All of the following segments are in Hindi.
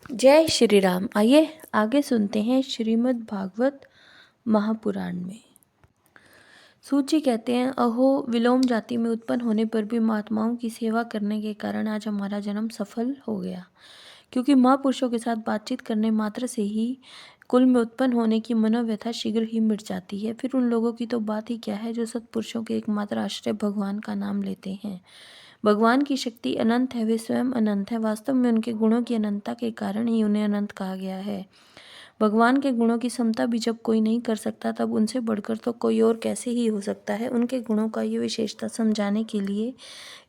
जय श्री राम। आइए आगे सुनते हैं श्रीमद् भागवत महापुराण में। सूत जी कहते हैं, अहो विलोम जाति में उत्पन्न होने पर भी महात्माओं की सेवा करने के कारण आज हमारा जन्म सफल हो गया। क्योंकि महापुरुषों के साथ बातचीत करने मात्र से ही कुल में उत्पन्न होने की मनोव्यथा शीघ्र ही मिट जाती है। फिर उन लोगों की तो बात ही क्या है जो सत्पुरुषों के एकमात्र आश्रय भगवान का नाम लेते हैं। भगवान की शक्ति अनंत है, वे स्वयं अनंत है। वास्तव में उनके गुणों की अनंतता के कारण ही उन्हें अनंत कहा गया है। भगवान के गुणों की समता भी जब कोई नहीं कर सकता, तब उनसे बढ़कर तो कोई और कैसे ही हो सकता है। उनके गुणों का ये विशेषता समझाने के लिए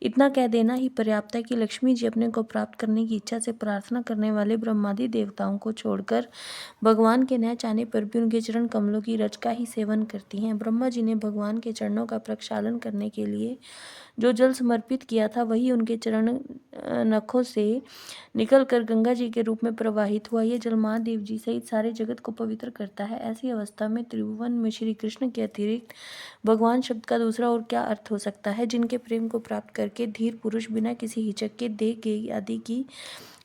इतना कह देना ही पर्याप्त है कि लक्ष्मी जी अपने को प्राप्त करने की इच्छा से प्रार्थना करने वाले ब्रह्मादि देवताओं को छोड़कर भगवान के न चाहने पर भी उनके चरण कमलों की रज का ही सेवन करती हैं। ब्रह्मा जी ने भगवान के चरणों का प्रक्षालन करने के लिए जो जल समर्पित किया था, वही उनके चरण नखों से निकलकर गंगा जी के रूप में प्रवाहित हुआ। यह जल महादेव जी सहित सारे जगत को पवित्र करता है। ऐसी अवस्था में त्रिभुवन में श्री कृष्ण के अतिरिक्त भगवान शब्द का दूसरा और क्या अर्थ हो सकता है। जिनके प्रेम को प्राप्त करके धीर पुरुष बिना किसी हिचक के देह के आदि की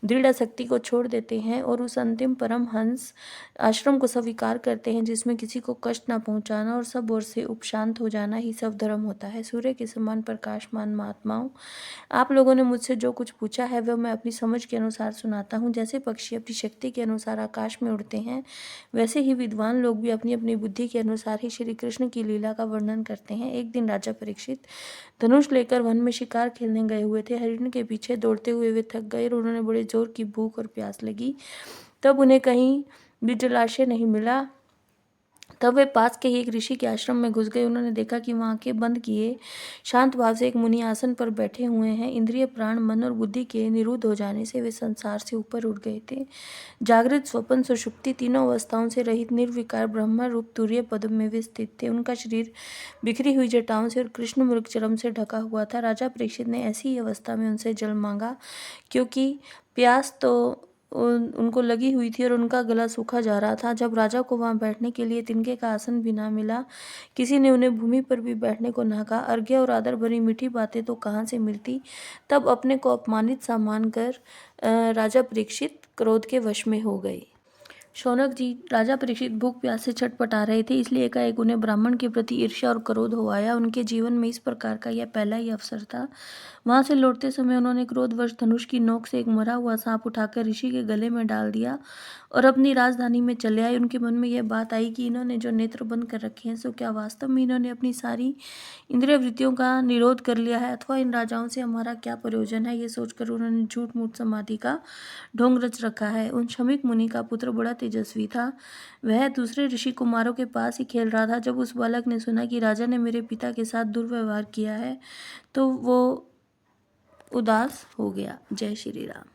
दृढ़ शक्ति को छोड़ देते हैं और उस अंतिम परम हंस आश्रम को स्वीकार करते हैं, जिसमें किसी को कष्ट न पहुंचाना और सब ओर से उपशांत हो जाना ही सब धर्म होता है। सूर्य के समान प्रकाशमान महात्माओं, आप लोगों ने मुझसे जो कुछ पूछा है वह मैं अपनी समझ के अनुसार सुनाता हूँ। जैसे पक्षी अपनी शक्ति के अनुसार आकाश में उड़ते हैं, वैसे ही विद्वान लोग भी अपनी अपनी बुद्धि के अनुसार ही श्री कृष्ण की लीला का वर्णन करते हैं। एक दिन राजा परीक्षित धनुष लेकर वन में शिकार खेलने गए हुए थे। हरिण के पीछे दौड़ते हुए वे थक गए और उन्होंने बड़े जोर की भूख और प्यास लगी। तब उन्हें कहीं भी जलाशय नहीं मिला। तब वे पास के ही एक ऋषि के आश्रम में घुस गए। उन्होंने देखा कि वहाँ आंखें बंद किए शांत भाव से एक मुनि आसन पर बैठे हुए हैं। इंद्रिय, प्राण, मन और बुद्धि के निरुद्ध हो जाने से वे संसार से ऊपर उठ गए थे। जागृत, स्वप्न, सुषुप्ति तीनों अवस्थाओं से रहित निर्विकार ब्रह्म रूप तुर्य पद में वे स्थित थे। उनका शरीर बिखरी हुई जटाओं से और कृष्ण मृग चर्म से ढका हुआ था। राजा परीक्षित ने ऐसी ही अवस्था में उनसे जल मांगा, क्योंकि प्यास तो उनको लगी हुई थी और उनका गला सूखा जा रहा था। जब राजा को वहां बैठने के लिए तिनके का आसन भी ना मिला, किसी ने उन्हें भूमि पर भी बैठने को ना कहा। अर्घ्य और आदर भरी मीठी बातें तो कहाँ से मिलती। तब अपने को अपमानित सा मानकर राजा परीक्षित क्रोध के वश में हो गए। शौनक जी, राजा परीक्षित भूख प्यास से छटपटा रहे थे, इसलिए एकाएक उन्हें ब्राह्मण के प्रति ईर्ष्या और क्रोध हो आया। उनके जीवन में इस प्रकार का यह पहला ही अवसर था। वहां से लौटते समय उन्होंने क्रोधवश धनुष की नोक से एक मरा हुआ सांप उठाकर ऋषि के गले में डाल दिया और अपनी राजधानी में चले आए। उनके मन में यह बात आई कि इन्होंने जो नेत्र बंद कर रखे हैं, सो क्या वास्तव में इन्होंने अपनी सारी इंद्रिय वृत्तियों का निरोध कर लिया है, अथवा इन राजाओं से हमारा क्या प्रयोजन है। ये सोचकर उन्होंने झूठ मूठ समाधि का ढोंग रच रखा है। उन शमीक मुनि का पुत्र बड़ा तेजस्वी था। वह दूसरे ऋषि कुमारों के पास ही खेल रहा था। जब उस बालक ने सुना कि राजा ने मेरे पिता के साथ दुर्व्यवहार किया है, तो वो उदास हो गया। जय श्री राम।